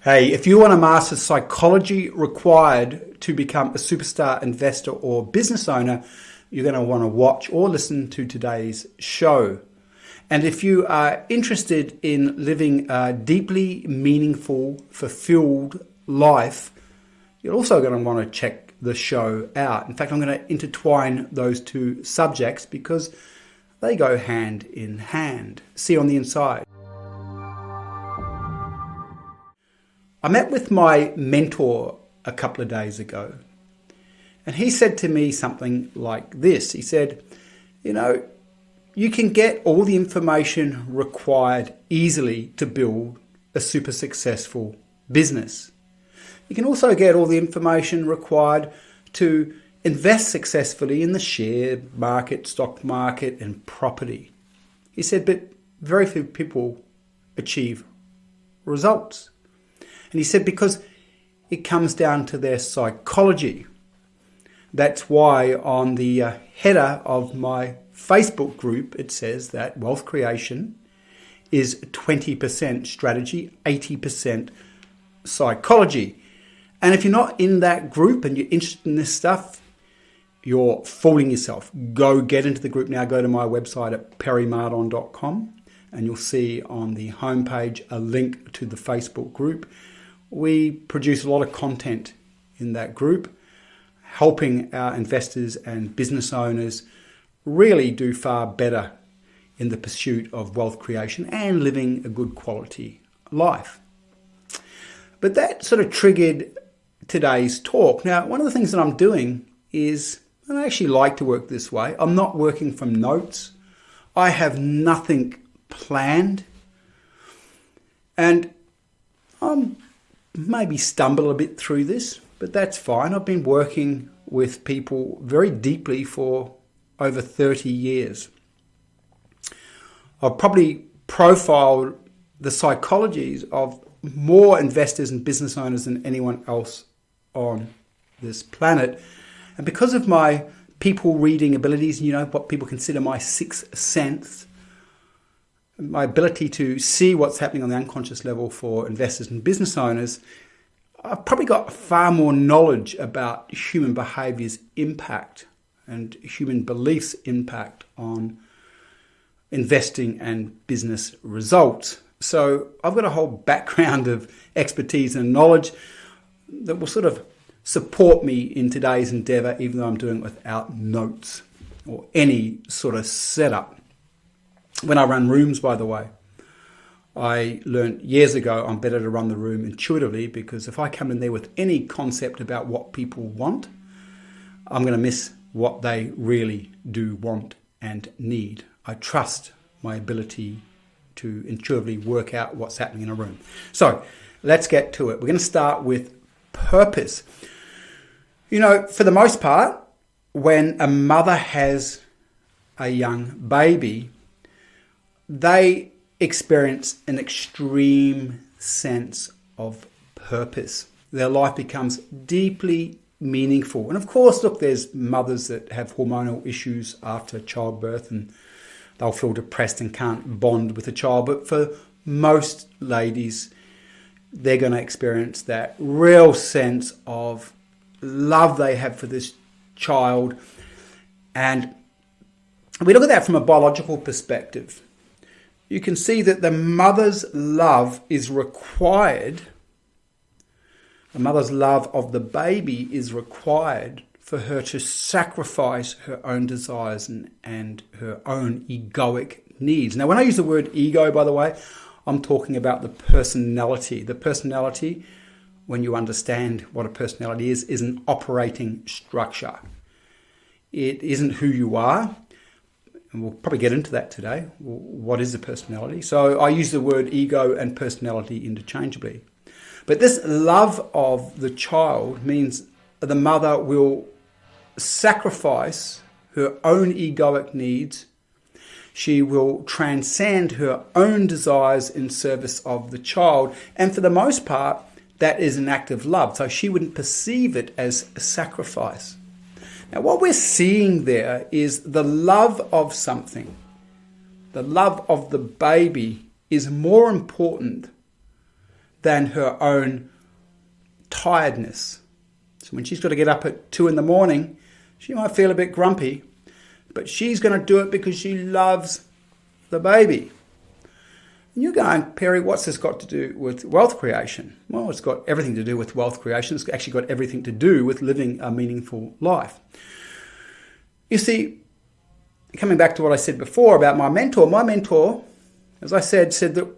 Hey, if you want to master psychology required to become a superstar investor or business owner, you're going to want to watch or listen to today's show. And if you are interested in living a deeply meaningful, fulfilled life, you're also going to want to check the show out. In fact, I'm going to intertwine those two subjects because they go hand in hand. See you on the inside. I met with my mentor a couple of days ago, and he said to me something like this. He said, you can get all the information required easily to build a super successful business. You can also get all the information required to invest successfully in the share market, stock market, and property. He said, but very few people achieve results. And he said, because it comes down to their psychology. That's why on the header of my Facebook group, it says that wealth creation is 20% strategy, 80% psychology. And if you're not in that group and you're interested in this stuff, you're fooling yourself. Go get into the group now. Go to my website at perrymardon.com and you'll see on the homepage a link to the Facebook group. We produce a lot of content in that group, helping our investors and business owners really do far better in the pursuit of wealth creation and living a good quality life. But that sort of triggered today's talk. Now, one of the things that I'm doing is, I actually like to work this way. I'm not working from notes. I have nothing planned. And I'm maybe stumble a bit through this, but that's fine. I've been working with people very deeply for over 30 years. I've probably profiled the psychologies of more investors and business owners than anyone else on this planet. And because of my people reading abilities, what people consider my sixth sense, my ability to see what's happening on the unconscious level for investors and business owners, I've probably got far more knowledge about human behavior's impact and human beliefs' impact on investing and business results. So I've got a whole background of expertise and knowledge that will sort of support me in today's endeavor, even though I'm doing it without notes or any sort of setup. When I run rooms, by the way, I learned years ago I'm better to run the room intuitively, because if I come in there with any concept about what people want, I'm going to miss what they really do want and need. I trust my ability to intuitively work out what's happening in a room. So let's get to it. We're going to start with purpose. For the most part, when a mother has a young baby, they experience an extreme sense of purpose. Their life becomes deeply meaningful. And of course, look, there's mothers that have hormonal issues after childbirth and they'll feel depressed and can't bond with the child. But for most ladies, they're going to experience that real sense of love they have for this child. And we look at that from a biological perspective. You can see that the mother's love is required. The mother's love of the baby is required for her to sacrifice her own desires and her own egoic needs. Now, when I use the word ego, by the way, I'm talking about the personality. The personality, when you understand what a personality is an operating structure. It isn't who you are. And we'll probably get into that today. What is a personality? So I use the word ego and personality interchangeably. But this love of the child means the mother will sacrifice her own egoic needs. She will transcend her own desires in service of the child. And for the most part, that is an act of love. So she wouldn't perceive it as a sacrifice. Now, what we're seeing there is the love of something. The love of the baby is more important than her own tiredness. So when she's got to get up at 2 a.m, she might feel a bit grumpy, but she's going to do it because she loves the baby. And you're going, Perry, what's this got to do with wealth creation? Well, it's got everything to do with wealth creation. It's actually got everything to do with living a meaningful life. You see, coming back to what I said before about my mentor, as I said that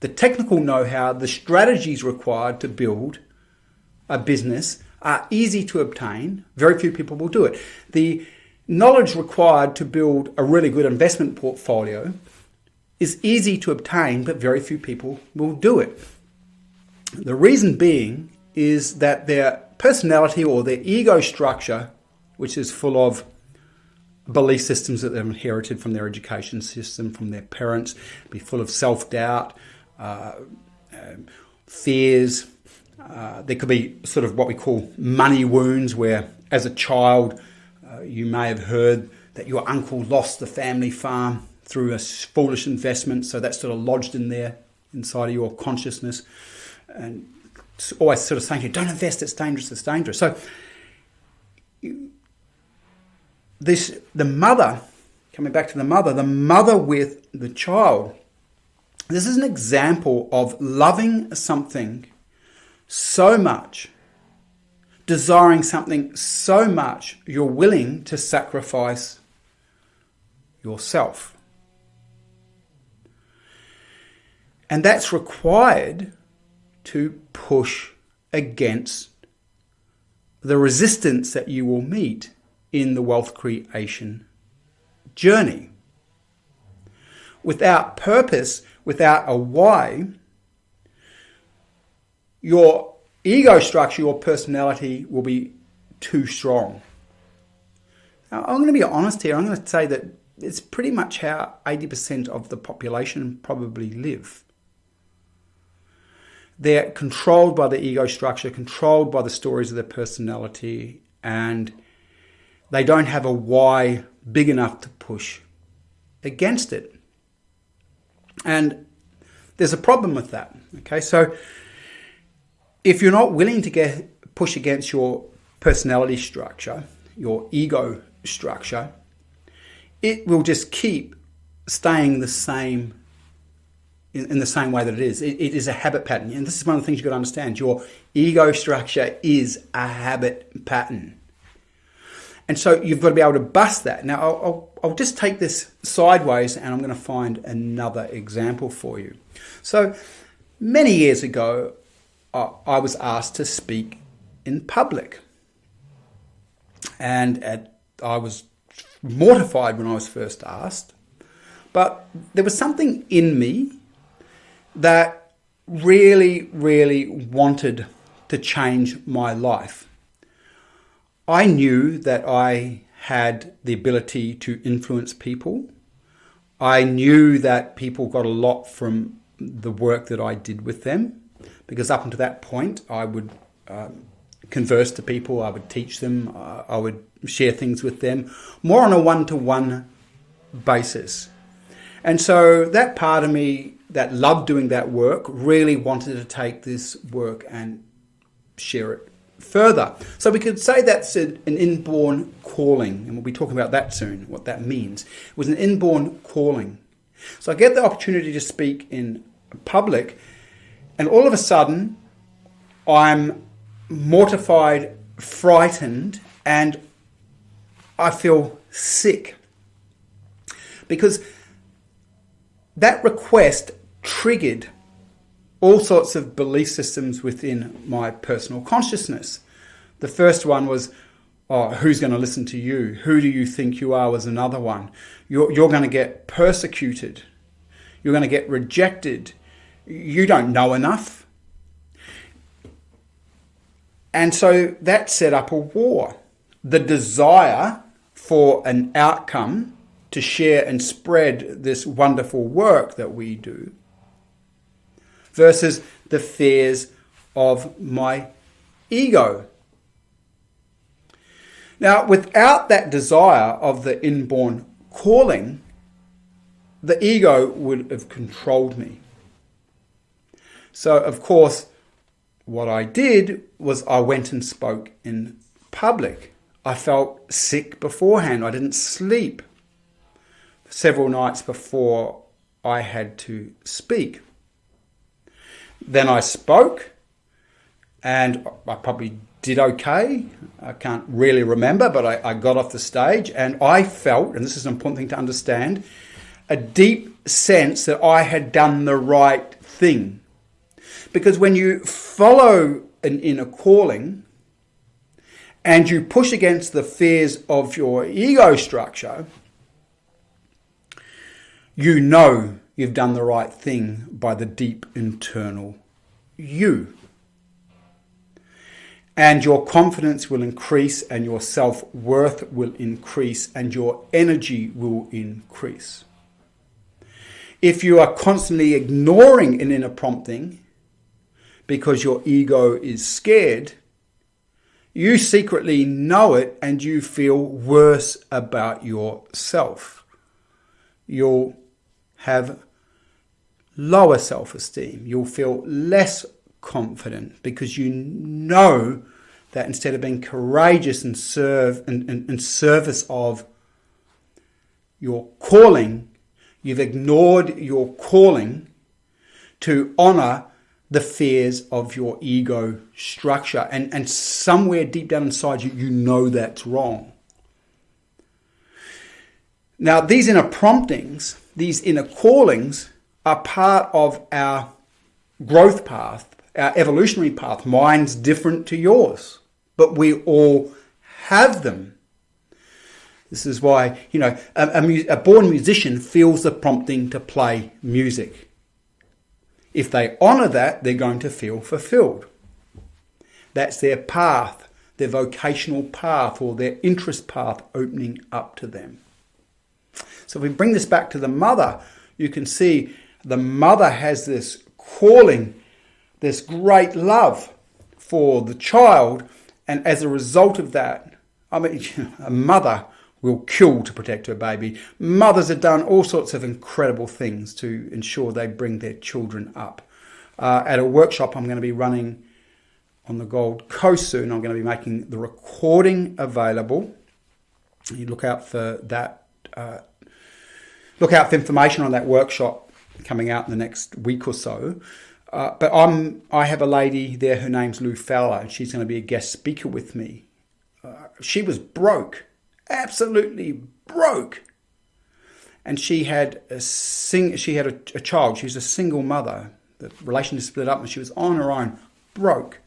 the technical know-how, the strategies required to build a business are easy to obtain. Very few people will do it. The knowledge required to build a really good investment portfolio is easy to obtain, but very few people will do it. The reason being is that their personality or their ego structure, which is full of belief systems that they've inherited from their education system, from their parents, be full of self-doubt, fears. There could be sort of what we call money wounds, where as a child you may have heard that your uncle lost the family farm through a foolish investment, so that's sort of lodged in there inside of your consciousness, and it's always sort of saying to you, don't invest, it's dangerous, it's dangerous. So the mother, coming back to the mother with the child, this is an example of loving something so much, desiring something so much, you're willing to sacrifice yourself. And that's required to push against the resistance that you will meet in the wealth creation journey. Without purpose, without a why, your ego structure, your personality will be too strong. Now, I'm going to be honest here. I'm going to say that it's pretty much how 80% of the population probably live. They're controlled by the ego structure, controlled by the stories of their personality, and they don't have a why big enough to push against it. And there's a problem with that. Okay, so if you're not willing to push against your personality structure, your ego structure, it will just keep staying the same in the same way that it is. It is a habit pattern. And this is one of the things you've got to understand. Your ego structure is a habit pattern. And so you've got to be able to bust that. Now, I'll just take this sideways, and I'm going to find another example for you. So many years ago, I was asked to speak in public. And I was mortified when I was first asked. But there was something in me that really, really wanted to change my life. I knew that I had the ability to influence people. I knew that people got a lot from the work that I did with them, because up until that point, I would converse to people, I would teach them, I would share things with them, more on a one-to-one basis. And so that part of me that loved doing that work really wanted to take this work and share it further. So we could say that's an inborn calling, and we'll be talking about that soon, what that means. It was an inborn calling. So I get the opportunity to speak in public, and all of a sudden I'm mortified, frightened, and I feel sick. Because that request triggered all sorts of belief systems within my personal consciousness. The first one was, who's going to listen to you? Who do you think you are was another one. You're going to get persecuted. You're going to get rejected. You don't know enough. And so that set up a war. The desire for an outcome to share and spread this wonderful work that we do versus the fears of my ego. Now, without that desire of the inborn calling, the ego would have controlled me. So, of course, what I did was I went and spoke in public. I felt sick beforehand. I didn't sleep several nights before I had to speak. Then I spoke, and I probably did okay. I can't really remember, but I got off the stage, and I felt, and this is an important thing to understand, a deep sense that I had done the right thing. Because when you follow an inner calling and you push against the fears of your ego structure, you know you've done the right thing by the deep internal you. And your confidence will increase, and your self-worth will increase, and your energy will increase. If you are constantly ignoring an inner prompting because your ego is scared, you secretly know it and you feel worse about yourself. You'll have lower self-esteem. You'll feel less confident because you know that instead of being courageous and serve in service of your calling, you've ignored your calling to honor the fears of your ego structure. And somewhere deep down inside you, you know that's wrong. Now, these inner promptings, these inner callings are part of our growth path, our evolutionary path. Mine's different to yours, but we all have them. This is why, a born musician feels the prompting to play music. If they honor that, they're going to feel fulfilled. That's their path, their vocational path, or their interest path opening up to them. So if we bring this back to the mother, you can see the mother has this calling, this great love for the child, and as a result of that, a mother will kill to protect her baby. Mothers have done all sorts of incredible things to ensure they bring their children up. At a workshop I'm going to be running on the Gold Coast soon, I'm going to be making the recording available. You look out for that. Look out for information on that workshop coming out in the next week or so. But I have a lady there, her name's Lou Fowler, and she's going to be a guest speaker with me. She was broke. Absolutely broke, and she had a child. She was a single mother. The relationship split up, and she was on her own, broke,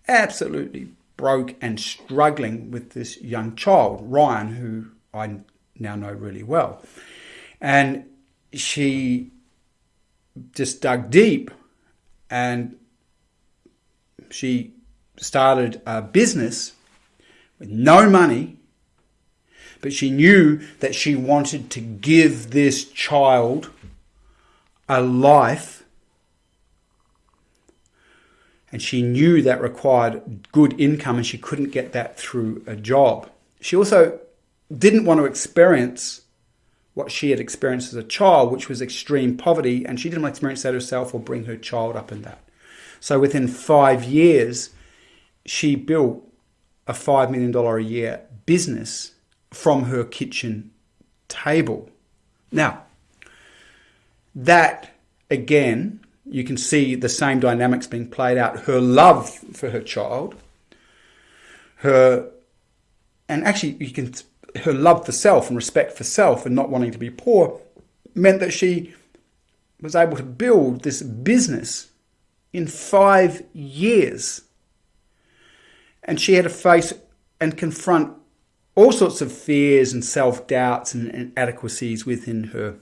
absolutely broke, and struggling with this young child, Ryan, who I now know really well. And she just dug deep, and she started a business with no money. But she knew that she wanted to give this child a life. And she knew that required good income, and she couldn't get that through a job. She also didn't want to experience what she had experienced as a child, which was extreme poverty, and she didn't want to experience that herself or bring her child up in that. So within 5 years, she built a $5 million a year business from her kitchen table. Now, that again, you can see the same dynamics being played out. Her love for her child, her love for self and respect for self and not wanting to be poor meant that she was able to build this business in 5 years. And she had to face and confront all sorts of fears and self-doubts and inadequacies within her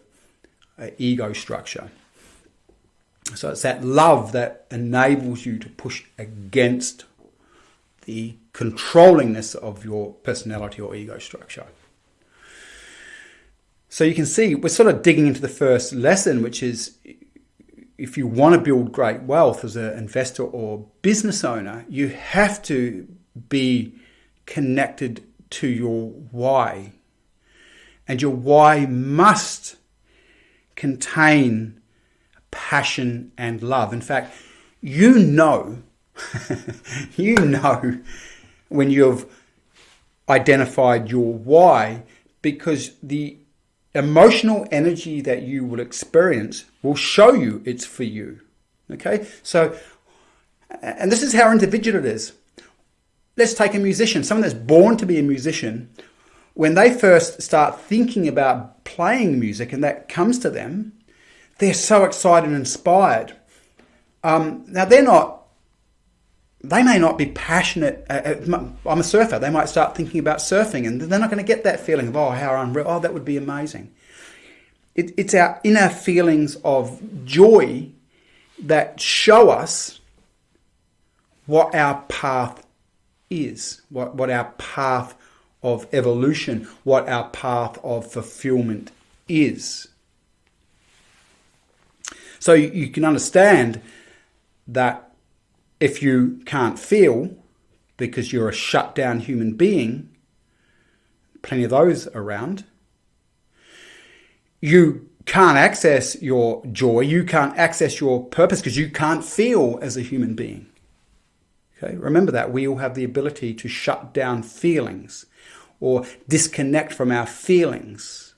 ego structure. So it's that love that enables you to push against the controllingness of your personality or ego structure. So you can see we're sort of digging into the first lesson, which is if you want to build great wealth as an investor or business owner, you have to be connected to your why. And your why must contain passion and love. In fact, you know, you know when you've identified your why, because the emotional energy that you will experience will show you it's for you. Okay? So, and this is how individual it is. Let's take a musician, someone that's born to be a musician. When they first start thinking about playing music and that comes to them, they're so excited and inspired. Now, they may not be passionate. I'm a surfer. They might start thinking about surfing and they're not going to get that feeling of, oh, how unreal. Oh, that would be amazing. It's our inner feelings of joy that show us what our path is, what our path of evolution, what our path of fulfillment is. So you can understand that if you can't feel because you're a shut down human being, plenty of those around, you can't access your joy, you can't access your purpose because you can't feel as a human being. Okay? Remember that we all have the ability to shut down feelings or disconnect from our feelings.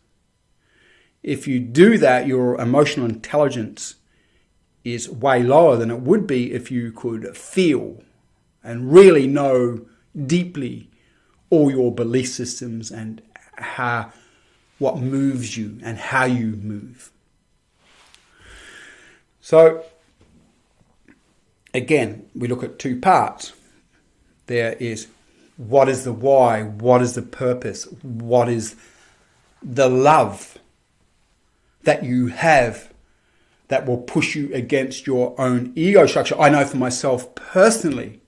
If you do that, your emotional intelligence is way lower than it would be if you could feel and really know deeply all your belief systems and what moves you and how you move. So, again, we look at two parts. There is what is the why, what is the purpose, what is the love that you have that will push you against your own ego structure. I know for myself personally,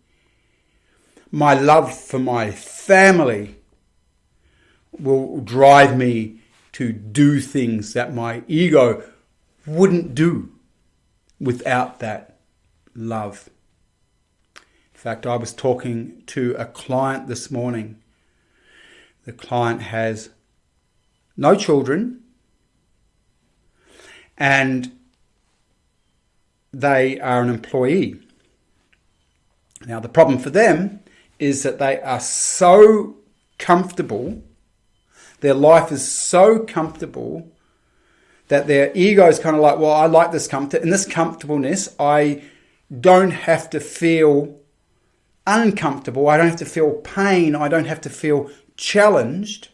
my love for my family will drive me to do things that my ego wouldn't do without that love. In fact, I was talking to a client this morning. The client has no children and they are an employee. Now, the problem for them is that they are so comfortable, their life is so comfortable that their ego is kind of like, well, I like this comfort. In this comfortableness, I don't have to feel uncomfortable. I don't have to feel pain. I don't have to feel challenged.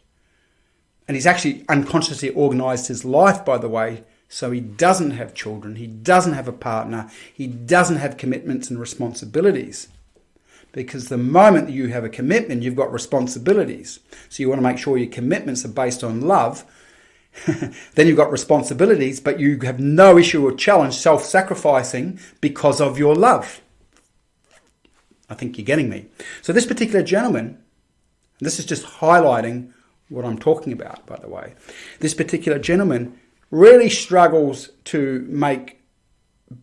And he's actually unconsciously organized his life, by the way, so he doesn't have children. He doesn't have a partner. He doesn't have commitments and responsibilities. Because the moment that you have a commitment, you've got responsibilities. So you want to make sure your commitments are based on love. Then you've got responsibilities, but you have no issue or challenge self-sacrificing because of your love. I think you're getting me. So this particular gentleman, and this is just highlighting what I'm talking about, by the way. This particular gentleman really struggles to make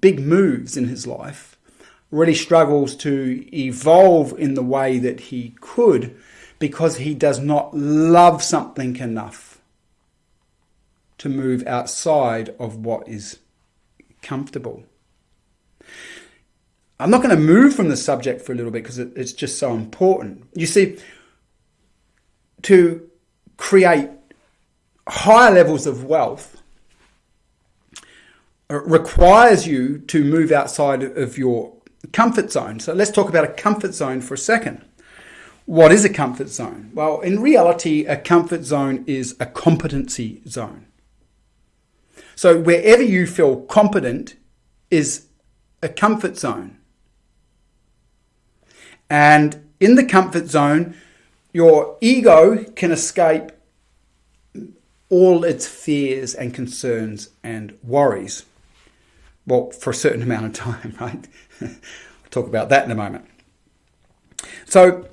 big moves in his life, really struggles to evolve in the way that he could because he does not love something enough to move outside of what is comfortable. I'm not going to move from the subject for a little bit because it's just so important. You see, to create higher levels of wealth requires you to move outside of your comfort zone. So let's talk about a comfort zone for a second. What is a comfort zone? Well, in reality, a comfort zone is a competency zone. So wherever you feel competent is a comfort zone. And in the comfort zone, your ego can escape all its fears and concerns and worries. Well, for a certain amount of time, right? I'll talk about that in a moment. So,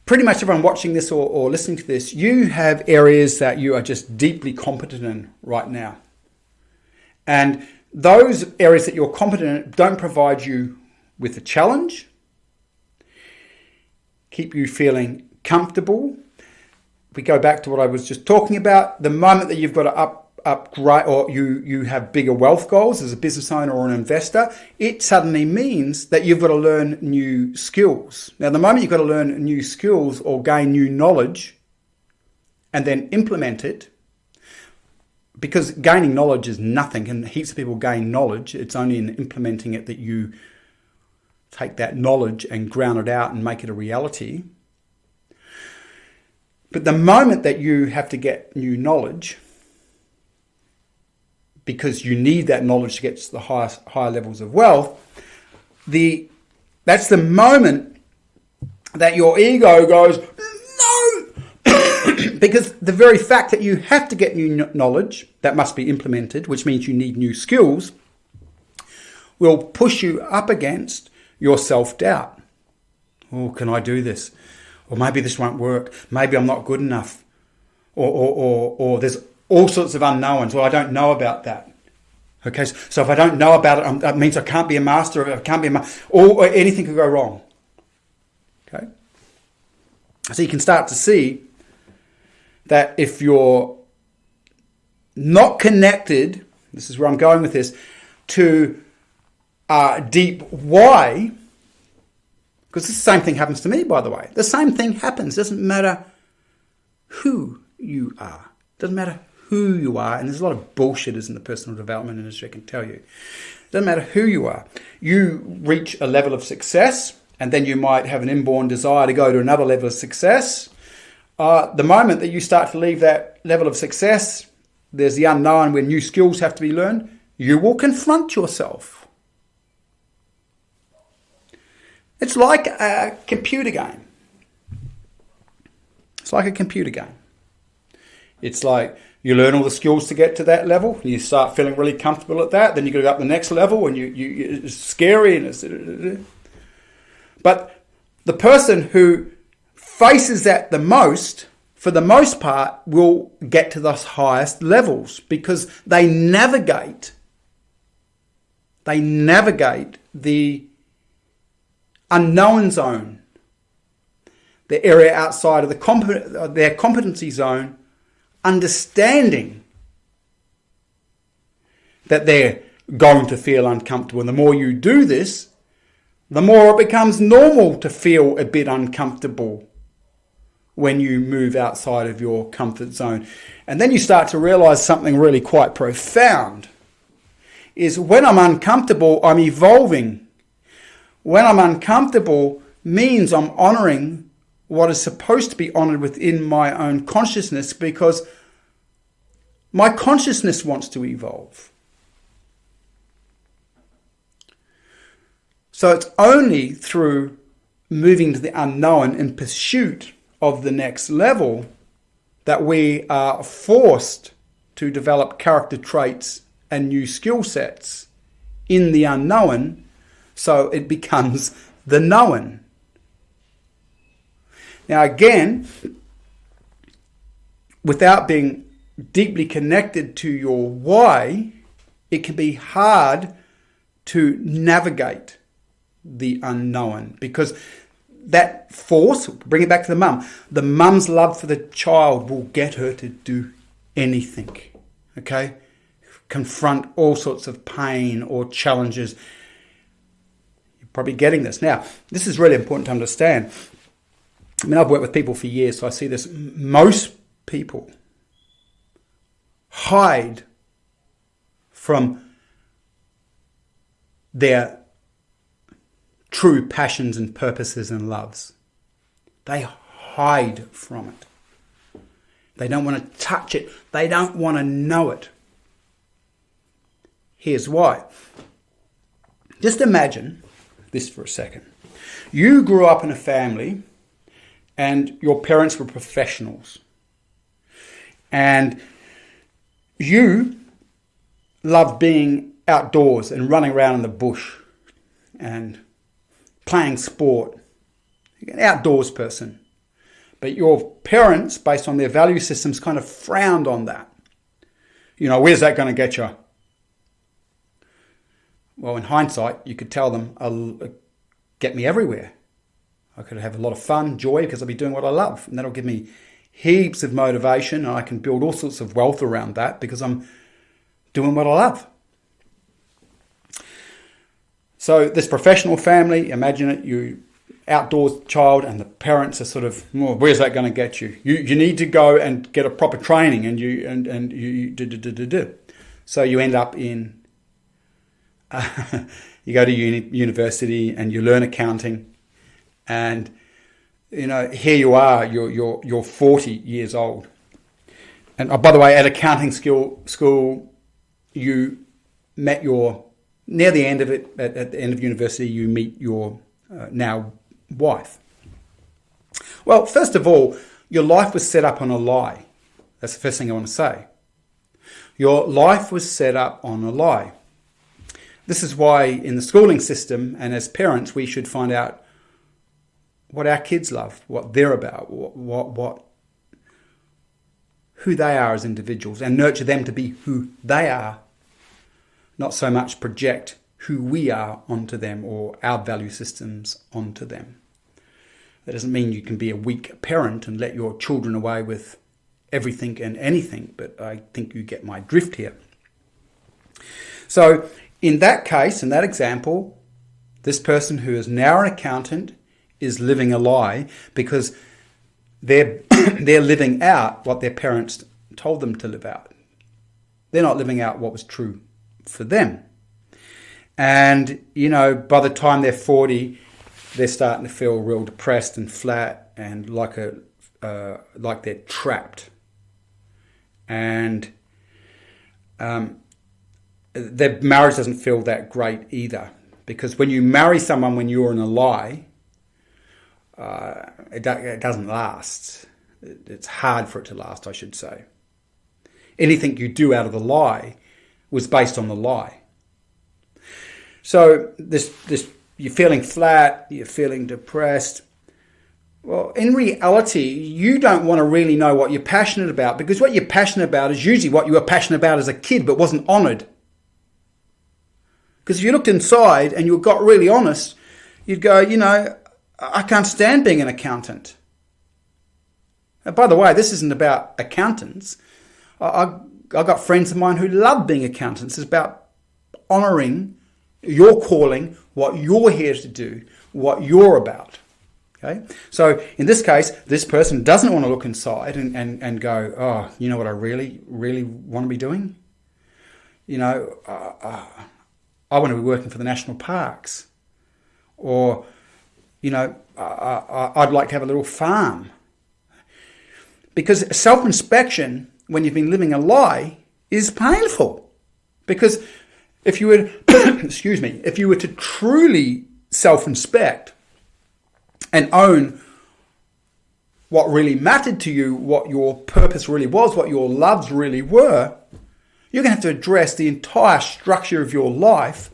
pretty much everyone watching this or listening to this, you have areas that you are just deeply competent in right now. And those areas that you're competent in don't provide you with a challenge, keep you feeling comfortable. If we go back to what I was just talking about, the moment that you've got to upgrade, or you have bigger wealth goals as a business owner or an investor, it suddenly means that you've got to learn new skills. Now, the moment you've got to learn new skills or gain new knowledge and then implement it, because gaining knowledge is nothing, and heaps of people gain knowledge. It's only in implementing it that you take that knowledge and ground it out and make it a reality. But the moment that you have to get new knowledge, because you need that knowledge to get to the higher levels of wealth, that's the moment that your ego goes, no! Because the very fact that you have to get new knowledge that must be implemented, which means you need new skills, will push you up against your self-doubt. Oh, can I do this? Or maybe this won't work. Maybe I'm not good enough. Or there's all sorts of unknowns. Well, I don't know about that. Okay, so if I don't know about it, that means I can't be a master. I can't be a master. Or anything could go wrong. Okay? So you can start to see that if you're not connected, this is where I'm going with this, to deep why, because the same thing happens to me, by the way. The same thing happens. It doesn't matter who you are. It doesn't matter who you are. And there's a lot of bullshitters in the personal development industry, I can tell you. It doesn't matter who you are. You reach a level of success, and then you might have an inborn desire to go to another level of success. The moment that you start to leave that level of success, there's the unknown where new skills have to be learned. You will confront yourself. It's like a computer game. It's like a computer game. It's like you learn all the skills to get to that level, and you start feeling really comfortable at that. Then you go up the next level, and it's scary, and but the person who faces that the most, for the most part, will get to those highest levels because they navigate the unknown zone, the area outside of their competency zone, understanding that they're going to feel uncomfortable. And the more you do this, the more it becomes normal to feel a bit uncomfortable when you move outside of your comfort zone. And then you start to realize something really quite profound, is when I'm uncomfortable, I'm evolving. When I'm uncomfortable means I'm honoring what is supposed to be honored within my own consciousness, because my consciousness wants to evolve. So it's only through moving to the unknown in pursuit of the next level that we are forced to develop character traits and new skill sets in the unknown, so it becomes the known. Now again, without being deeply connected to your why, it can be hard to navigate the unknown, because that force, bring it back to the mum. The mum's love for the child will get her to do anything, okay? Confront all sorts of pain or challenges. You're probably getting this. Now, this is really important to understand. I mean, I've worked with people for years, so I see this. Most people hide from their true passions and purposes and loves. They hide from it. They don't want to touch it. They don't want to know it. Here's why. Just imagine this for a second. You grew up in a family and your parents were professionals. And you loved being outdoors and running around in the bush and playing sport. You're an outdoors person. But your parents, based on their value systems, kind of frowned on that. You know, where's that going to get you? Well, in hindsight, you could tell them, get me everywhere. I could have a lot of fun, joy, because I'll be doing what I love. And that'll give me heaps of motivation, and I can build all sorts of wealth around that because I'm doing what I love. So this professional family, imagine it, you outdoors child, and the parents are sort of, well, where's that going to get you? You need to go and get a proper training, and you do. So you end up in, you go to university and you learn accounting, and here you are, you're 40 years old, and by the way, at accounting school, you met near the end of it, at the end of university, you meet your now wife. Well, first of all, your life was set up on a lie. That's the first thing I want to say. Your life was set up on a lie. This is why in the schooling system and as parents, we should find out what our kids love, what they're about, who they are as individuals, and nurture them to be who they are, not so much project who we are onto them or our value systems onto them. That doesn't mean you can be a weak parent and let your children away with everything and anything, but I think you get my drift here. So in that case, in that example, this person who is now an accountant is living a lie because they're living out what their parents told them to live out. They're not living out what was true for them. And, by the time they're 40, they're starting to feel real depressed and flat and like they're trapped. And their marriage doesn't feel that great either. Because when you marry someone when you're in a lie, it doesn't last. It's hard for it to last, I should say. Anything you do out of the lie was based on the lie. So this you're feeling flat, you're feeling depressed. Well, in reality, you don't want to really know what you're passionate about, because what you're passionate about is usually what you were passionate about as a kid but wasn't honoured. Because if you looked inside and you got really honest, you'd go, I can't stand being an accountant. And by the way, this isn't about accountants. I've got friends of mine who love being accountants. It's about honouring your calling, what you're here to do, what you're about. Okay? So in this case, this person doesn't want to look inside and go, oh, you know what I really, really want to be doing? I want to be working for the national parks. Or, I'd like to have a little farm. Because self-inspection, when you've been living a lie, is painful. Because if you were, if you were to truly self-inspect and own what really mattered to you, what your purpose really was, what your loves really were, you're going to have to address the entire structure of your life,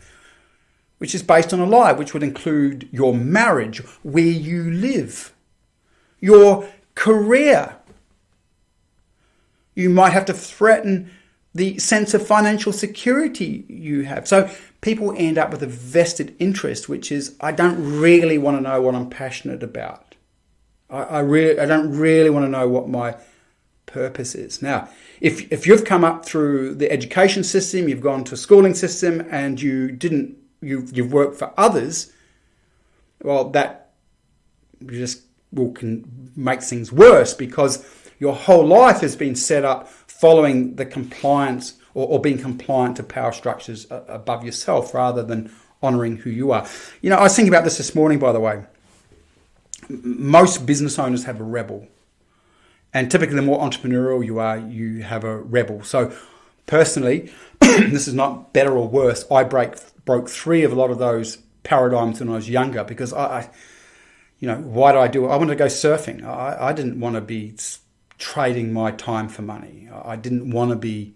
which is based on a lie, which would include your marriage, where you live, your career. You might have to threaten the sense of financial security you have. So people end up with a vested interest, which is, I don't really want to know what I'm passionate about. I don't really want to know what my purpose is. Now, if you've come up through the education system, you've gone to a schooling system, and you've worked for others, well, that just can make things worse, because your whole life has been set up following the compliance or being compliant to power structures above yourself, rather than honouring who you are. I was thinking about this morning, by the way. Most business owners have a rebel. And typically, the more entrepreneurial you are, you have a rebel. So personally, this is not better or worse. I broke free of a lot of those paradigms when I was younger, because why do I do it? I wanted to go surfing. I didn't want to be trading my time for money. I didn't want to be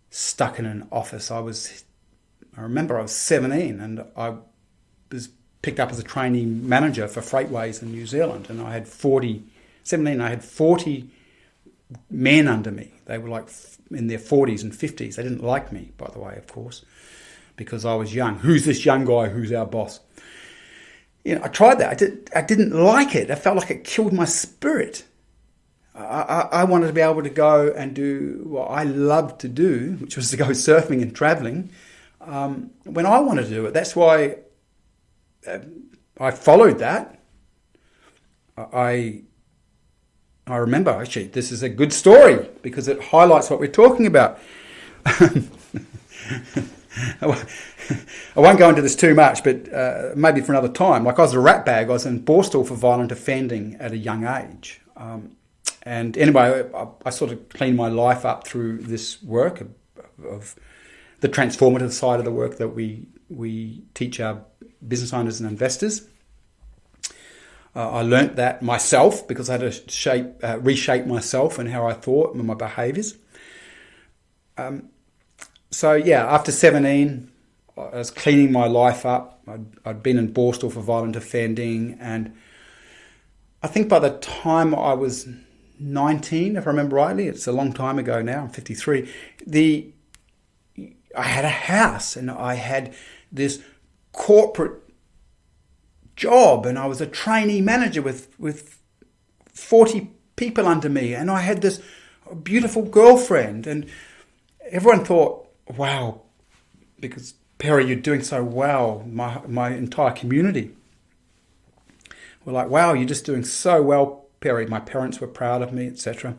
stuck in an office. I remember I was 17 and I was picked up as a trainee manager for Freightways in New Zealand, and I had 40 men under me. They were like in their 40s and 50s. They didn't like me, by the way, of course, because I was young. Who's this young guy? Who's our boss? I tried that. I didn't like it. I felt like it killed my spirit. I wanted to be able to go and do what I loved to do, which was to go surfing and traveling, when I wanted to do it. That's why I followed that. I remember, actually, this is a good story because it highlights what we're talking about. I won't go into this too much, but maybe for another time. Like, I was a rat bag. I was in Borstal for violent offending at a young age. And anyway, I sort of cleaned my life up through this work of the transformative side of the work that we teach our business owners and investors. I learnt that myself because I had to reshape myself and how I thought and my behaviours. So yeah, after 17, I was cleaning my life up. I'd been in Borstal for violent offending, and I think by the time I was 19, if I remember rightly, it's a long time ago now, I'm 53, I had a house and I had this corporate job, and I was a trainee manager with 40 people under me, and I had this beautiful girlfriend, and everyone thought, wow, because Perry, you're doing so well. My entire community were like, wow, you're just doing so well, Perry. My parents were proud of me, etc.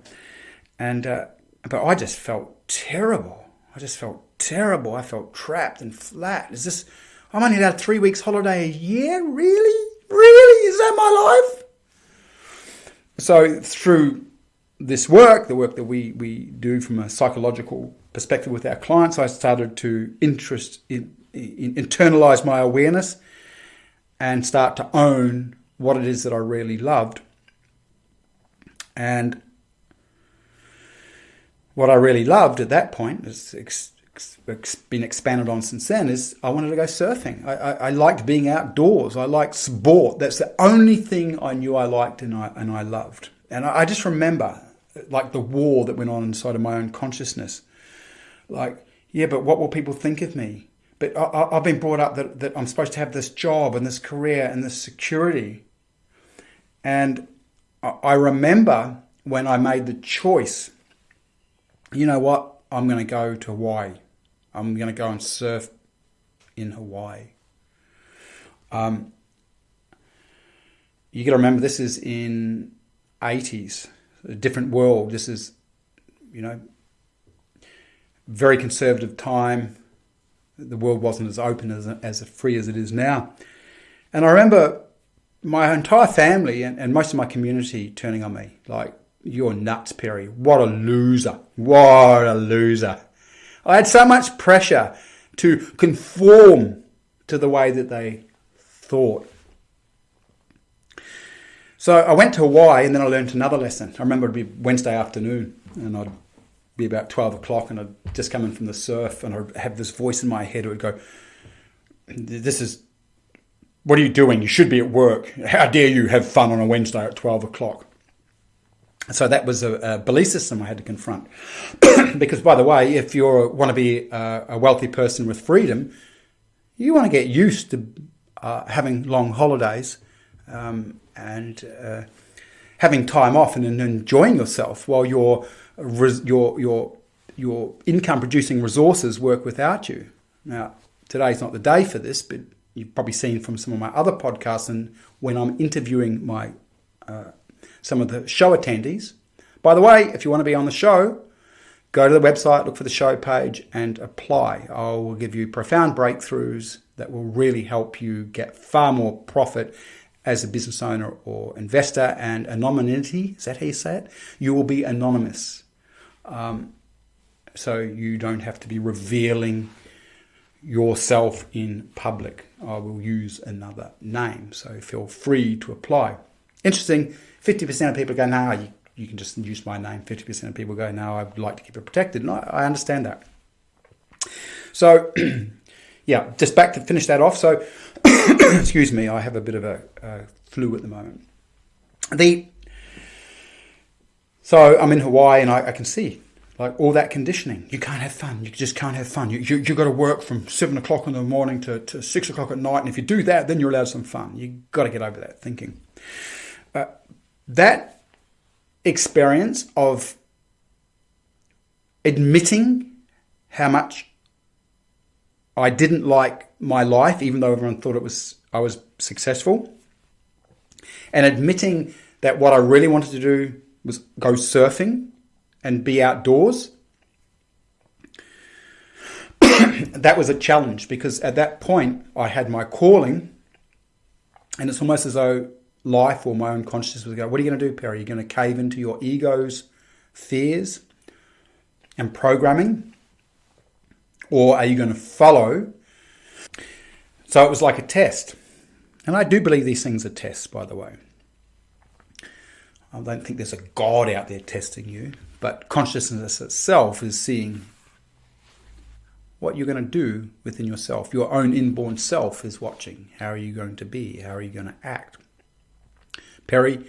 And but I just felt terrible. I felt trapped and flat. I'm only allowed 3 weeks holiday a year? Really? Is that my life? So through this work, the work that we do from a psychological perspective with our clients, I started to internalize my awareness and start to own what it is that I really loved. And what I really loved at that point, it's been expanded on since then, is I wanted to go surfing. I liked being outdoors. I liked sport. That's the only thing I knew I liked and I loved. And I just remember like the war that went on inside of my own consciousness. Like, yeah, but what will people think of me? But I've been brought up that I'm supposed to have this job and this career and this security. And I remember when I made the choice, you know what, I'm going to go to Hawaii. I'm going to go and surf in Hawaii. You got to remember, this is in 80s, a different world. This is, very conservative time. The world wasn't as open as free as it is now. And I remember my entire family and most of my community turning on me like, you're nuts, Perry. What a loser. I had so much pressure to conform to the way that they thought. So I went to Hawaii, and then I learned another lesson. I remember it'd be Wednesday afternoon, and I'd be about 12 o'clock, and I'd just come in from the surf, and I'd have this voice in my head. It would go, what are you doing? You should be at work. How dare you have fun on a Wednesday at 12 o'clock? So that was a belief system I had to confront. Because, by the way, if you want to be a wealthy person with freedom, you want to get used to having long holidays and having time off and enjoying yourself while your income-producing resources work without you. Now, today's not the day for this, but you've probably seen from some of my other podcasts and when I'm interviewing some of the show attendees. By the way, if you want to be on the show, go to the website, look for the show page and apply. I will give you profound breakthroughs that will really help you get far more profit as a business owner or investor, and anonymity, is that how you say it? You will be anonymous. So you don't have to be revealing yourself in public. I will use another name, so feel free to apply. Interesting, 50% of people go, no, you can just use my name. 50% of people go, no, I'd like to keep it protected. And I understand that. So, yeah, just back to finish that off. So, excuse me, I have a bit of a flu at the moment. So I'm in Hawaii and I can see like all that conditioning. You can't have fun. You just can't have fun. You've got to work from 7 o'clock in the morning to 6 o'clock at night. And if you do that, then you're allowed some fun. You've got to get over that thinking. That experience of admitting how much I didn't like my life, even though everyone thought I was successful, and admitting that what I really wanted to do was go surfing and be outdoors. That was a challenge, because at that point I had my calling, and it's almost as though life or my own consciousness would go, what are you going to do, Perry? You're going to cave into your ego's fears and programming? Or are you going to follow? So it was like a test. And I do believe these things are tests, by the way. I don't think there's a God out there testing you, but consciousness itself is seeing what you're going to do within yourself. Your own inborn self is watching. How are you going to be? How are you going to act? Perry,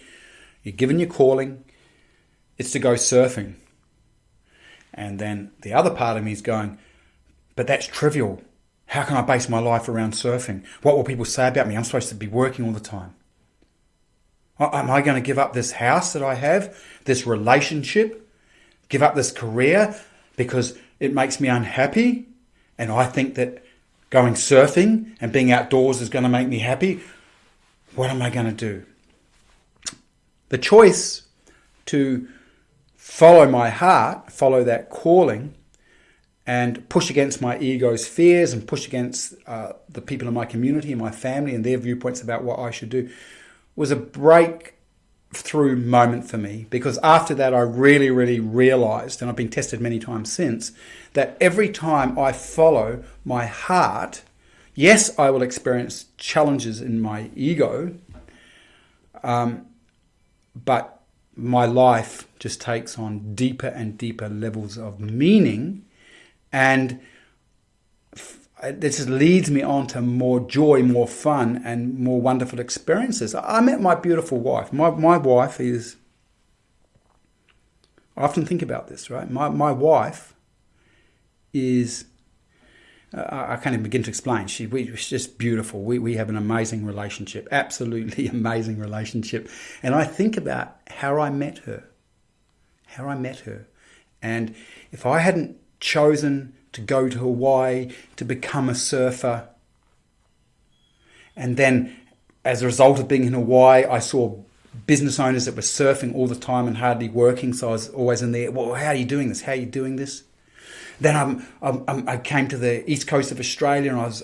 you're given your calling. It's to go surfing. And then the other part of me is going, but that's trivial. How can I base my life around surfing? What will people say about me? I'm supposed to be working all the time. Am I going to give up this house that I have, this relationship, give up this career because it makes me unhappy? And I think that going surfing and being outdoors is going to make me happy. What am I going to do? The choice to follow my heart, follow that calling, and push against my ego's fears and push against the people in my community and my family and their viewpoints about what I should do, was a breakthrough moment for me, because after that I really, really realized, and I've been tested many times since, that every time I follow my heart, yes, I will experience challenges in my ego, but my life just takes on deeper and deeper levels of meaning, and this just leads me on to more joy, more fun, and more wonderful experiences. I met my beautiful wife. My wife is, I often think about this, right? My wife is, I can't even begin to explain. She's just beautiful. We have an amazing relationship, absolutely amazing relationship. And I think about how I met her. And if I hadn't chosen to go to Hawaii to become a surfer, and then as a result of being in Hawaii, I saw business owners that were surfing all the time and hardly working, so I was always in there, well, how are you doing this? How are you doing this? Then I came to the east coast of Australia, and I was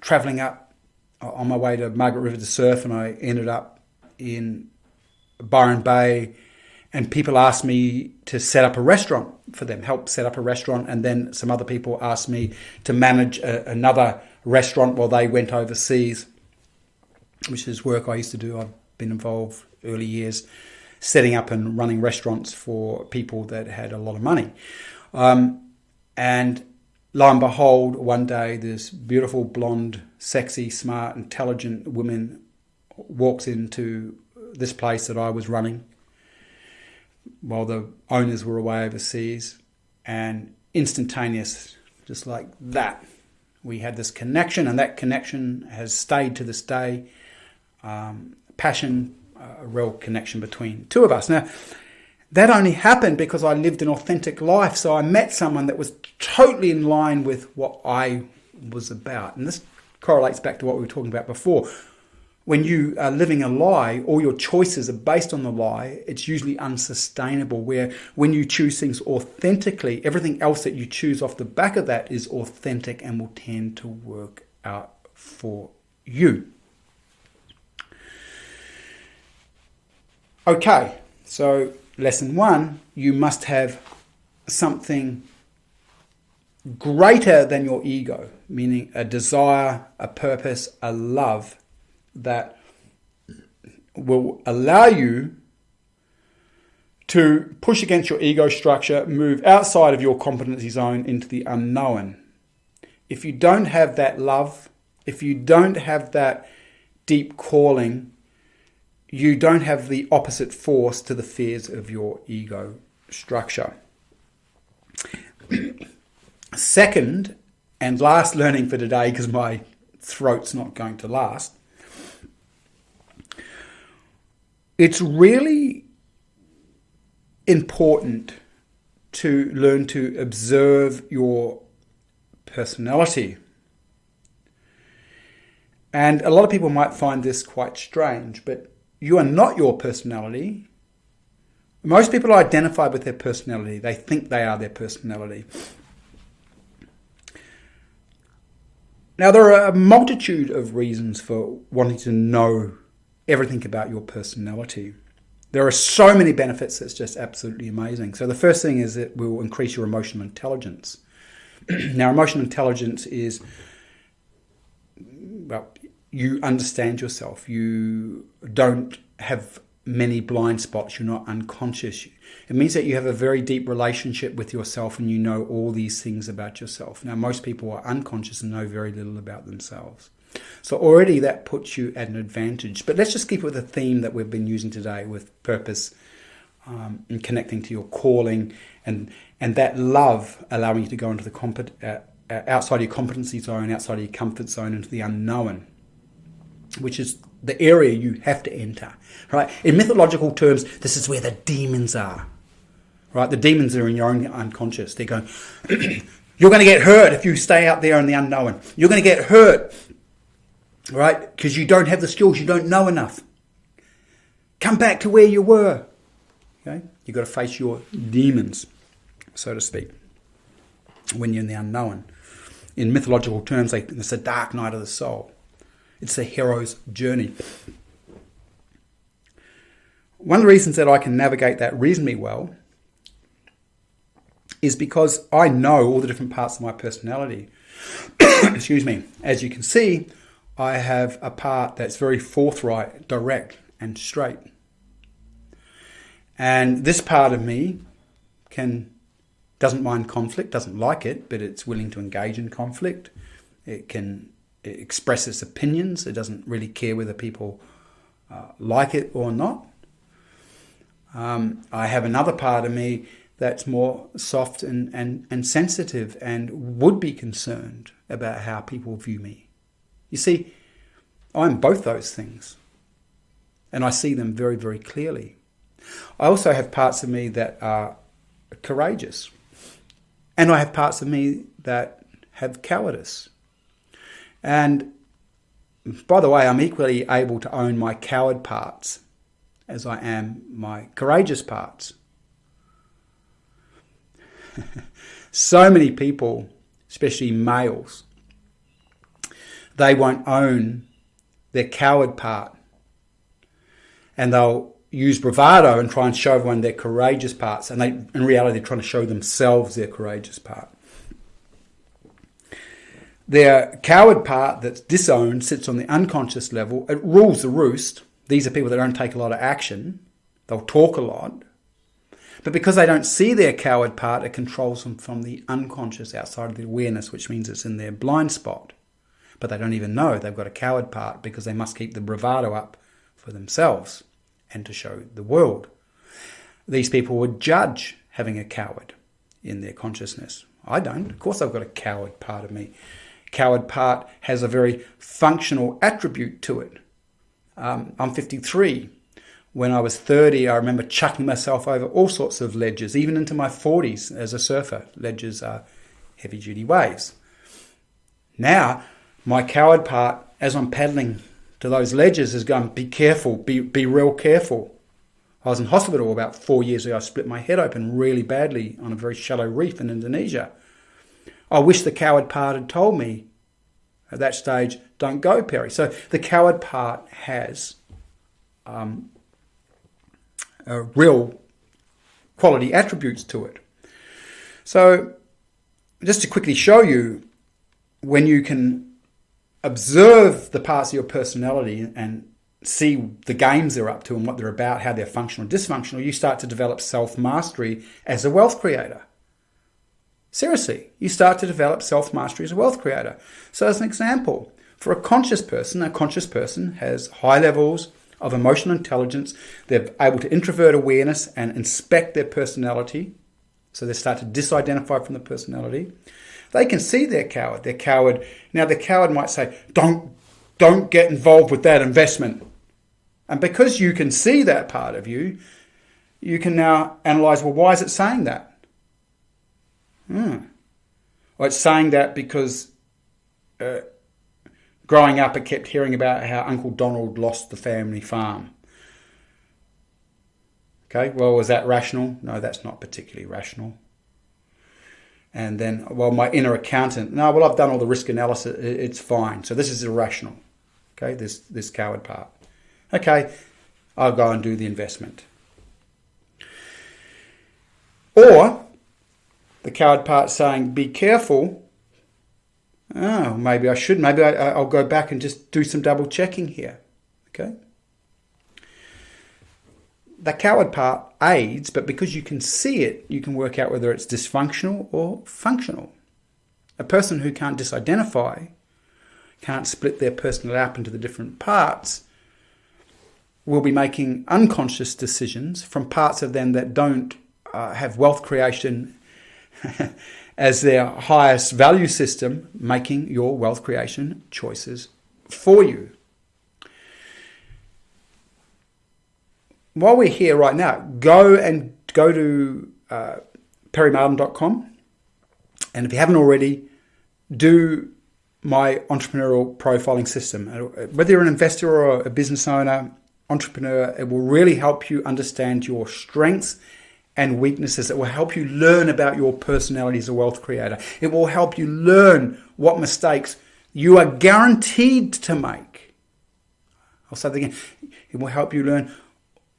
travelling up on my way to Margaret River to surf, and I ended up in Byron Bay, and people asked me to set up a restaurant for them, help set up a restaurant, and then some other people asked me to manage another restaurant while they went overseas, which is work I used to do. I've been involved early years setting up and running restaurants for people that had a lot of money. And lo and behold, one day this beautiful, blonde, sexy, smart, intelligent woman walks into this place that I was running while the owners were away overseas, and instantaneous, just like that, we had this connection, and that connection has stayed to this day. Passion, a real connection between two of us. Now, that only happened because I lived an authentic life, so I met someone that was totally in line with what I was about. And this correlates back to what we were talking about before. When you are living a lie, all your choices are based on the lie, it's usually unsustainable, where when you choose things authentically, everything else that you choose off the back of that is authentic and will tend to work out for you. Okay, so lesson 1, you must have something greater than your ego, meaning a desire, a purpose, a love that will allow you to push against your ego structure, move outside of your competency zone into the unknown. If you don't have that love, if you don't have that deep calling, you don't have the opposite force to the fears of your ego structure. Second and last learning for today, because my throat's not going to last, it's really important to learn to observe your personality. And a lot of people might find this quite strange, but you are not your personality. Most people identify with their personality. They think they are their personality. Now, there are a multitude of reasons for wanting to know everything about your personality. There are so many benefits that's just absolutely amazing. So the first thing is it will increase your emotional intelligence. Now, emotional intelligence is, well, you understand yourself. You don't have many blind spots. You're not unconscious. It means that you have a very deep relationship with yourself and you know all these things about yourself. Now, most people are unconscious and know very little about themselves. So already that puts you at an advantage. But let's just keep with the theme that we've been using today with purpose and connecting to your calling and that love allowing you to go into the outside of your competency zone, outside of your comfort zone, into the unknown, which is the area you have to enter, right? In mythological terms, this is where the demons are, right? The demons are in your own unconscious. They're going, you're going to get hurt if you stay out there in the unknown. You're going to get hurt, right? Because you don't have the skills. You don't know enough. Come back to where you were. Okay? You've got to face your demons, so to speak, when you're in the unknown. In mythological terms, it's a dark night of the soul. It's a hero's journey. One of the reasons that I can navigate that reasonably well is because I know all the different parts of my personality. Excuse me. As you can see, I have a part that's very forthright, direct, and straight. And this part of me doesn't mind conflict, doesn't like it, but it's willing to engage in conflict. It express its opinions. It doesn't really care whether people like it or not. I have another part of me that's more soft and sensitive and would be concerned about how people view me. You see, I'm both those things, and I see them very, very clearly. I also have parts of me that are courageous, and I have parts of me that have cowardice. And by the way, I'm equally able to own my coward parts as I am my courageous parts. So many people, especially males, they won't own their coward part, and they'll use bravado and try and show everyone their courageous parts, and in reality they're trying to show themselves their courageous part. Their coward part that's disowned sits on the unconscious level. It rules the roost. These are people that don't take a lot of action. They'll talk a lot. But because they don't see their coward part, it controls them from the unconscious, outside of the awareness, which means it's in their blind spot. But they don't even know they've got a coward part because they must keep the bravado up for themselves and to show the world. These people would judge having a coward in their consciousness. I don't. Of course I've got a coward part of me. Coward part has a very functional attribute to it. I'm 53. When I was 30, I remember chucking myself over all sorts of ledges, even into my 40s as a surfer. Ledges are heavy-duty waves. Now, my coward part, as I'm paddling to those ledges, is going, be careful, be real careful. I was in hospital about 4 years ago. I split my head open really badly on a very shallow reef in Indonesia. I wish the coward part had told me at that stage, don't go, Perry. So the coward part has real quality attributes to it. So just to quickly show you, when you can observe the parts of your personality and see the games they're up to and what they're about, how they're functional and dysfunctional, you start to develop self-mastery as a wealth creator. Seriously, you start to develop self-mastery as a wealth creator. So as an example, for a conscious person has high levels of emotional intelligence. They're able to introvert awareness and inspect their personality. So they start to disidentify from the personality. They can see their coward. Now the coward might say, don't get involved with that investment. And because you can see that part of you, you can now analyze, well, why is it saying that? Well, it's saying that because growing up, it kept hearing about how Uncle Donald lost the family farm. Okay, well, was that rational? No, that's not particularly rational. And then, well, my inner accountant, no, well, I've done all the risk analysis, it's fine. So this is irrational, okay, this coward part. Okay, I'll go and do the investment. Or the coward part saying, be careful. Oh, maybe I should. Maybe I'll go back and just do some double checking here. Okay. The coward part aids, but because you can see it, you can work out whether it's dysfunctional or functional. A person who can't disidentify, can't split their personality up into the different parts, will be making unconscious decisions from parts of them that don't have wealth creation as their highest value system, making your wealth creation choices for you. While we're here right now, go to perrymardon.com, and if you haven't already, do my entrepreneurial profiling system. Whether you're an investor or a business owner, entrepreneur, it will really help you understand your strengths and weaknesses. It will help you learn about your personality as a wealth creator. It will help you learn what mistakes you are guaranteed to make. I'll say that again. It will help you learn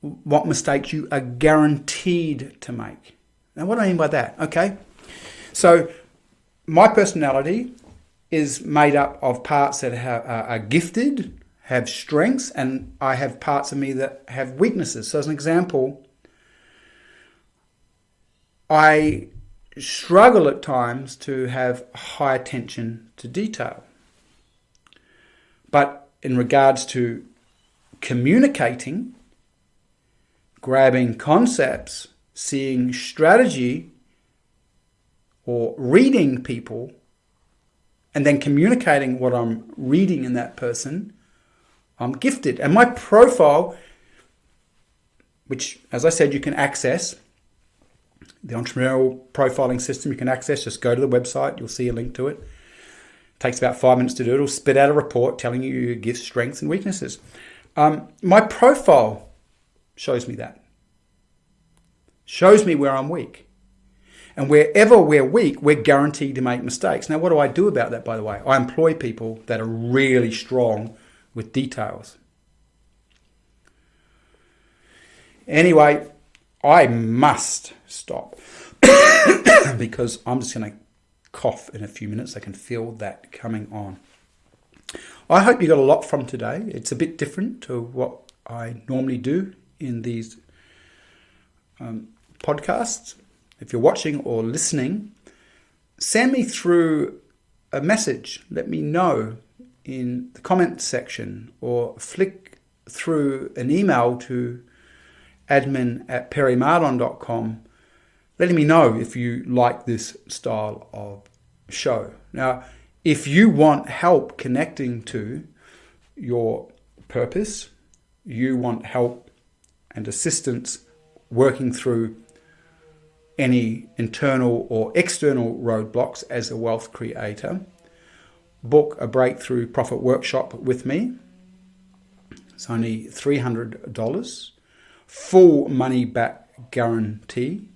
what mistakes you are guaranteed to make. Now, what do I mean by that? Okay, so my personality is made up of parts that are gifted, have strengths, and I have parts of me that have weaknesses. So as an example, I struggle at times to have high attention to detail. But in regards to communicating, grabbing concepts, seeing strategy, or reading people, and then communicating what I'm reading in that person, I'm gifted. And my profile, which, as I said, you can access, the entrepreneurial profiling system you can access, just go to the website, you'll see a link to it. It takes about 5 minutes to do it. It'll spit out a report telling you your gifts, strengths, and weaknesses. My profile shows me that. Shows me where I'm weak. And wherever we're weak, we're guaranteed to make mistakes. Now, what do I do about that, by the way? I employ people that are really strong with details. Anyway, I must stop because I'm just going to cough in a few minutes. I can feel that coming on. I hope you got a lot from today. It's a bit different to what I normally do in these podcasts. If you're watching or listening, send me through a message. Let me know in the comment section, or flick through an email to admin@perrymardon.com, letting me know if you like this style of show. Now, if you want help connecting to your purpose, you want help and assistance working through any internal or external roadblocks as a wealth creator, book a Breakthrough Profit Workshop with me. It's only $300. Full money back guarantee.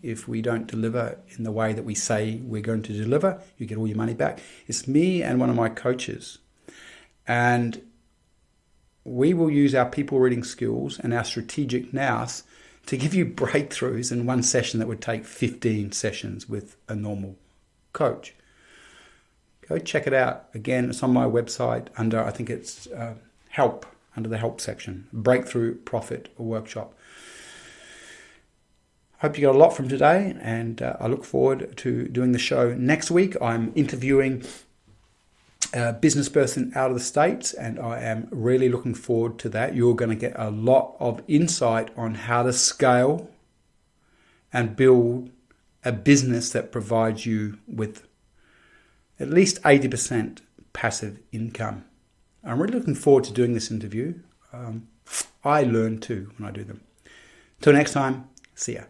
If we don't deliver in the way that we say we're going to deliver, you get all your money back. It's me and one of my coaches. And we will use our people reading skills and our strategic nous to give you breakthroughs in one session that would take 15 sessions with a normal coach. Go check it out. Again, it's on my website under, I think it's help, under the help section, Breakthrough Profit Workshop. Hope you got a lot from today, and I look forward to doing the show next week. I'm interviewing a business person out of the States, and I am really looking forward to that. You're going to get a lot of insight on how to scale and build a business that provides you with at least 80% passive income. I'm really looking forward to doing this interview. I learn too when I do them. Till next time, see ya.